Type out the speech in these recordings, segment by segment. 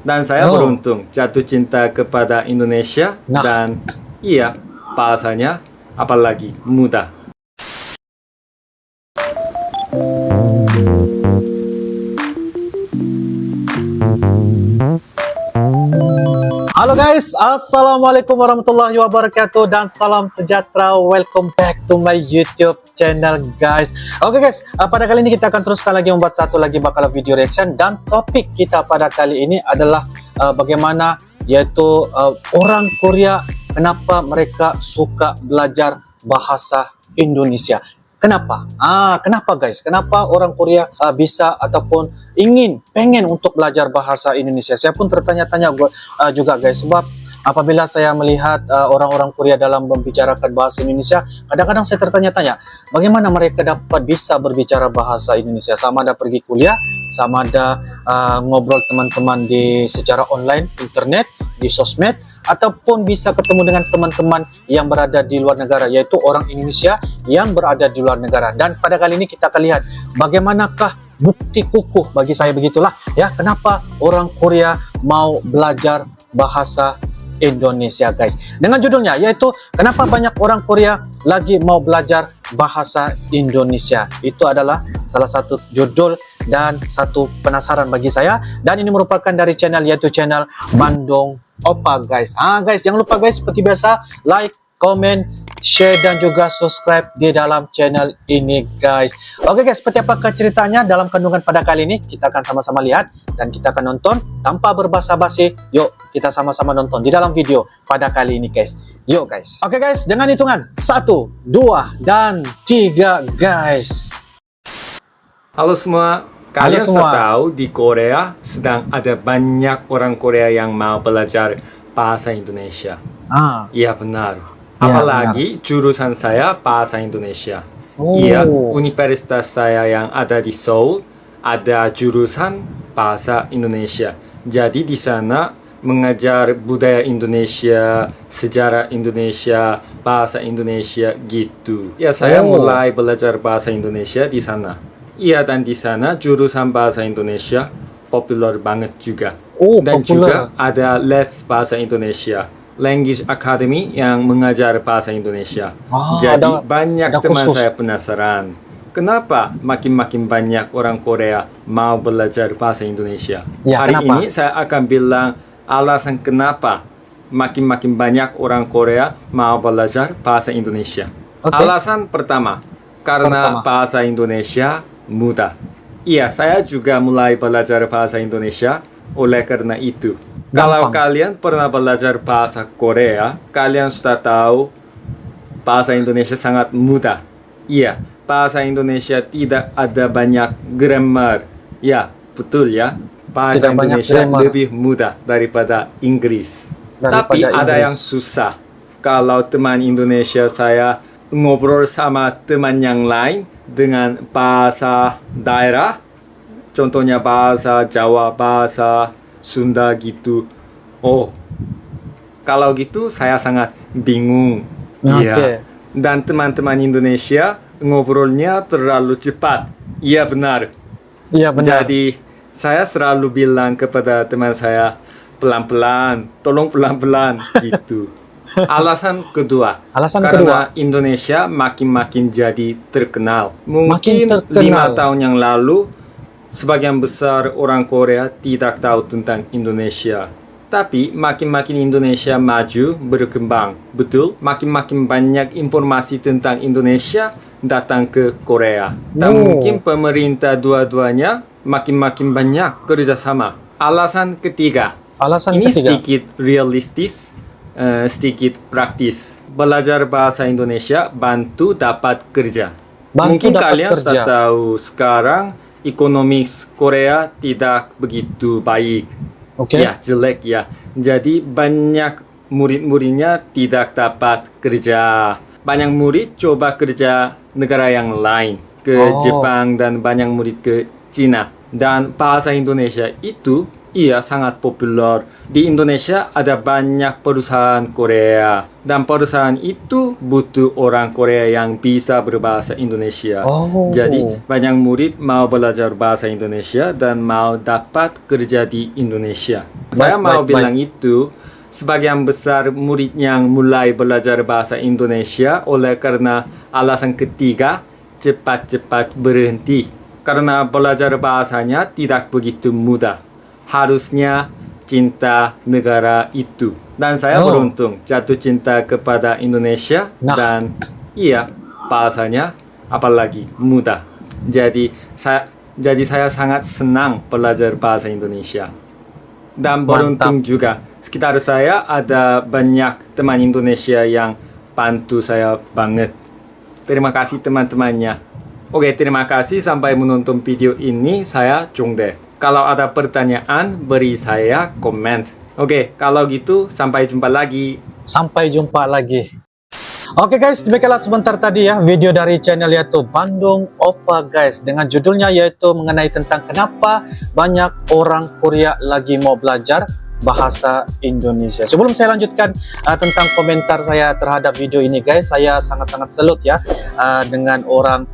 Dan saya beruntung jatuh cinta kepada Indonesia dan iya, bahasanya apalagi mudah. Halo guys, assalamualaikum warahmatullahi wabarakatuh dan salam sejahtera. Welcome back to my YouTube channel guys. Oke guys, pada kali ini kita akan teruskan lagi membuat satu lagi bakal video reaction, dan topik kita pada kali ini adalah bagaimana yaitu orang Korea, kenapa mereka suka belajar bahasa Indonesia. Kenapa? Kenapa guys? Kenapa orang Korea bisa ataupun pengen untuk belajar bahasa Indonesia? Saya pun tertanya-tanya juga guys, sebab apabila saya melihat orang-orang Korea dalam membicarakan bahasa Indonesia, kadang-kadang saya tertanya-tanya bagaimana mereka dapat bisa berbicara bahasa Indonesia, sama ada pergi kuliah, sama ada ngobrol teman-teman secara online, internet, di sosmed, ataupun bisa ketemu dengan teman-teman yang berada di luar negara, yaitu orang Indonesia yang berada di luar negara. Dan pada kali ini kita akan lihat bagaimanakah bukti kukuh, bagi saya begitulah ya, kenapa orang Korea mau belajar bahasa Indonesia guys, dengan judulnya yaitu kenapa banyak orang Korea lagi mau belajar bahasa Indonesia. Itu adalah salah satu judul dan satu penasaran bagi saya, dan ini merupakan dari channel yaitu channel Bandung Opa guys. Guys, jangan lupa guys, seperti biasa like, comment, share, dan juga subscribe di dalam channel ini guys. Oke guys, seperti apakah ceritanya dalam kandungan pada kali ini, kita akan sama-sama lihat dan kita akan nonton tanpa berbasa-basi. Yuk kita sama-sama nonton di dalam video pada kali ini guys. Yuk guys. Oke guys, dengan hitungan 1, 2, dan 3 guys. Halo semua. Kalian sudah tahu di Korea sedang ada banyak orang Korea yang mau belajar bahasa Indonesia. Iya benar. Apalagi jurusan saya bahasa Indonesia. Iya, universitas saya yang ada di Seoul ada jurusan bahasa Indonesia. Jadi di sana mengajar budaya Indonesia, sejarah Indonesia, bahasa Indonesia gitu. Ya, saya mulai belajar bahasa Indonesia di sana. Iya, dan di sana jurusan bahasa Indonesia populer banget juga. Dan juga ada les bahasa Indonesia, Language Academy yang mengajar bahasa Indonesia. Jadi banyak teman saya penasaran, kenapa makin banyak orang Korea mau belajar bahasa Indonesia. Hari ini saya akan bilang alasan kenapa makin banyak orang Korea mau belajar bahasa Indonesia. Alasan pertama, karena bahasa Indonesia mudah. Iya, saya juga mulai belajar bahasa Indonesia oleh karena itu. Kalau kalian pernah belajar bahasa Korea, kalian sudah tahu bahasa Indonesia sangat mudah. Iya, bahasa Indonesia tidak ada banyak grammar. Ya, betul ya. Bahasa Indonesia lebih mudah daripada Inggris. Tapi ada yang susah. Kalau teman Indonesia saya ngobrol sama teman yang lain dengan bahasa daerah, contohnya bahasa Jawa, bahasa Sunda gitu. Kalau gitu saya sangat bingung. Iya. Dan teman-teman Indonesia ngobrolnya terlalu cepat. Iya benar. Iya benar. Jadi saya selalu bilang kepada teman saya, pelan-pelan, tolong pelan-pelan gitu. Alasan kedua, karena Indonesia makin jadi terkenal. Mungkin 5 tahun yang lalu, sebagian besar orang Korea tidak tahu tentang Indonesia. Tapi makin Indonesia maju, berkembang. Betul, makin banyak informasi tentang Indonesia datang ke Korea. Dan mungkin pemerintah dua-duanya makin banyak kerjasama. Alasan ketiga, ini sedikit realistis, sedikit praktis. Belajar bahasa Indonesia bantu dapat kerja. Mungkin kalian sudah tahu sekarang ekonomi Korea tidak begitu baik. Ya, jelek ya. Jadi banyak murid-muridnya tidak dapat kerja. Banyak murid coba kerja negara yang lain, ke Jepang, dan banyak murid ke Cina. Dan bahasa Indonesia itu Iya, sangat populer. Di Indonesia ada banyak perusahaan Korea. Dan perusahaan itu butuh orang Korea yang bisa berbahasa Indonesia. Oh. Jadi, banyak murid mau belajar bahasa Indonesia dan mau dapat kerja di Indonesia. Saya mau bilang itu, sebagian besar murid yang mulai belajar bahasa Indonesia oleh karena alasan ketiga, cepat-cepat berhenti. Karena belajar bahasanya tidak begitu mudah. Harusnya cinta negara itu. Dan saya beruntung jatuh cinta kepada Indonesia. Dan iya, bahasanya apalagi mudah. Jadi saya sangat senang belajar bahasa Indonesia. Dan beruntung juga, sekitar saya ada banyak teman Indonesia yang bantu saya banget. Terima kasih teman-temannya. Oke, terima kasih sampai menonton video ini. Saya Jongdae. Kalau ada pertanyaan, beri saya komen. Oke, kalau gitu sampai jumpa lagi. Sampai jumpa lagi. Oke guys, demikianlah sebentar tadi ya video dari channel yaitu Bandung Oppa guys, dengan judulnya yaitu mengenai tentang kenapa banyak orang Korea lagi mau belajar bahasa Indonesia. Sebelum saya lanjutkan tentang komentar saya terhadap video ini guys, saya sangat-sangat salut ya dengan orang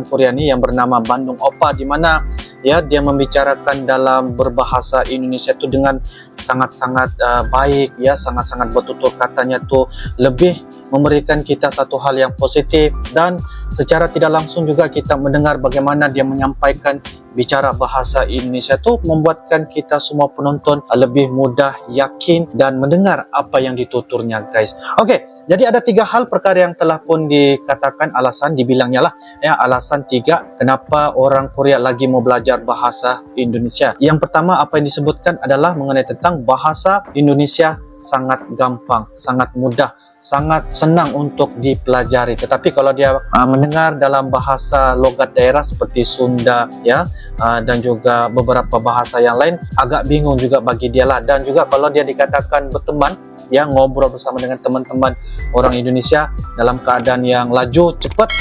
Korea ini yang bernama Bandung Oppa, di mana ya dia membicarakan dalam berbahasa Indonesia itu dengan sangat-sangat baik ya, sangat-sangat bertutur katanya tuh lebih memberikan kita satu hal yang positif, dan secara tidak langsung juga kita mendengar bagaimana dia menyampaikan bicara bahasa Indonesia itu membuatkan kita semua penonton lebih mudah yakin dan mendengar apa yang dituturnya guys. Oke, jadi ada 3 hal perkara yang telah pun dikatakan alasan, dibilangnya lah ya, alasan 3 kenapa orang Korea lagi mau belajar bahasa Indonesia. Yang pertama apa yang disebutkan adalah mengenai tentang bahasa Indonesia sangat gampang, sangat mudah, sangat senang untuk dipelajari. Tetapi kalau dia mendengar dalam bahasa logat daerah seperti Sunda ya, dan juga beberapa bahasa yang lain, agak bingung juga bagi dia lah. Dan juga kalau dia dikatakan berteman ya, ngobrol bersama dengan teman-teman orang Indonesia dalam keadaan yang laju cepat,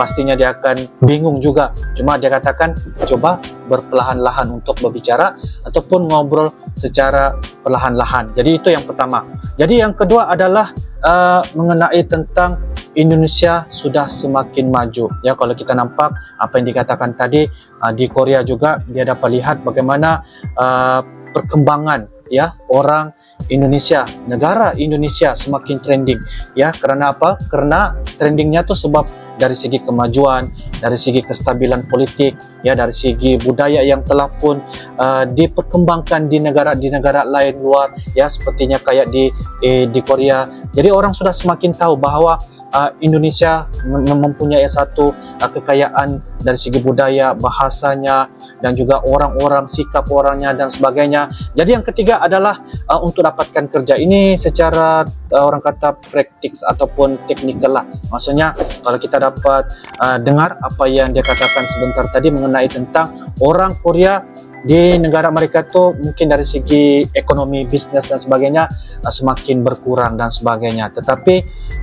pastinya dia akan bingung juga. Cuma dia katakan coba berpelahan-lahan untuk berbicara ataupun ngobrol secara perlahan-lahan. Jadi itu yang pertama. Jadi yang kedua adalah mengenai tentang Indonesia sudah semakin maju ya. Kalau kita nampak apa yang dikatakan tadi di Korea juga, dia dapat lihat bagaimana perkembangan ya orang Indonesia, negara Indonesia semakin trending ya. Karena apa? Karena trendingnya tuh sebab dari segi kemajuan, dari segi kestabilan politik ya, dari segi budaya yang telah pun diperkembangkan di negara lain luar ya, sepertinya kayak di Korea. Jadi orang sudah semakin tahu bahwa Indonesia mempunyai satu kekayaan dari segi budaya, bahasanya, dan juga orang-orang, sikap orangnya dan sebagainya. Jadi yang ketiga adalah untuk dapatkan kerja ini secara orang kata praktis ataupun teknikal lah. Maksudnya kalau kita dapat dengar apa yang dia katakan sebentar tadi mengenai tentang orang Korea di negara mereka tuh mungkin dari segi ekonomi, bisnis dan sebagainya semakin berkurang dan sebagainya. Tetapi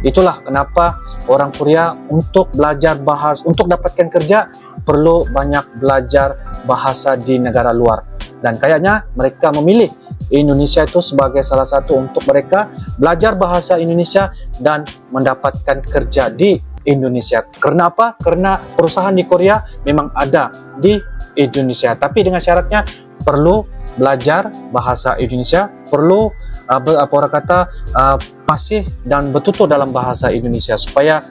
itulah kenapa orang Korea untuk belajar bahasa, untuk dapatkan kerja perlu banyak belajar bahasa di negara luar. Dan kayaknya mereka memilih Indonesia itu sebagai salah satu untuk mereka belajar bahasa Indonesia dan mendapatkan kerja di Indonesia. Karena apa? Karena perusahaan di Korea memang ada di Indonesia, tapi dengan syaratnya perlu belajar bahasa Indonesia, perlu fasih dan bertutur dalam bahasa Indonesia supaya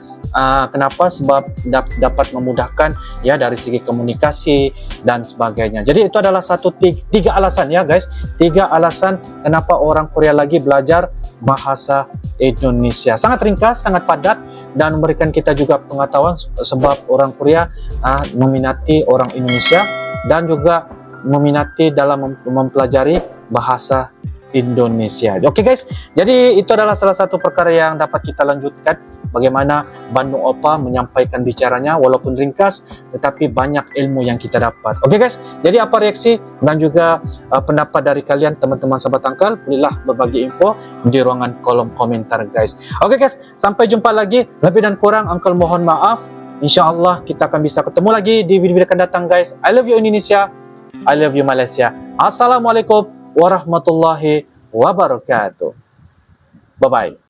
kenapa? Sebab dapat memudahkan ya dari segi komunikasi dan sebagainya. Jadi itu adalah tiga alasan ya guys, 3 alasan kenapa orang Korea lagi belajar bahasa Indonesia. Sangat ringkas, sangat padat, dan memberikan kita juga pengetahuan sebab orang Korea meminati orang Indonesia dan juga meminati dalam mempelajari bahasa Indonesia. Oke guys, jadi itu adalah salah satu perkara yang dapat kita lanjutkan, bagaimana Bandung Oppa menyampaikan bicaranya walaupun ringkas tetapi banyak ilmu yang kita dapat. Oke guys, jadi apa reaksi dan juga pendapat dari kalian teman-teman sahabat Angkel? Bolehlah berbagi info di ruangan kolom komentar guys. Oke guys, sampai jumpa lagi. Lebih dan kurang Angkel mohon maaf. Insya Allah kita akan bisa ketemu lagi di video-video akan datang guys. I love you Indonesia. I love you Malaysia. Assalamualaikum warahmatullahi wabarakatuh. Bye-bye.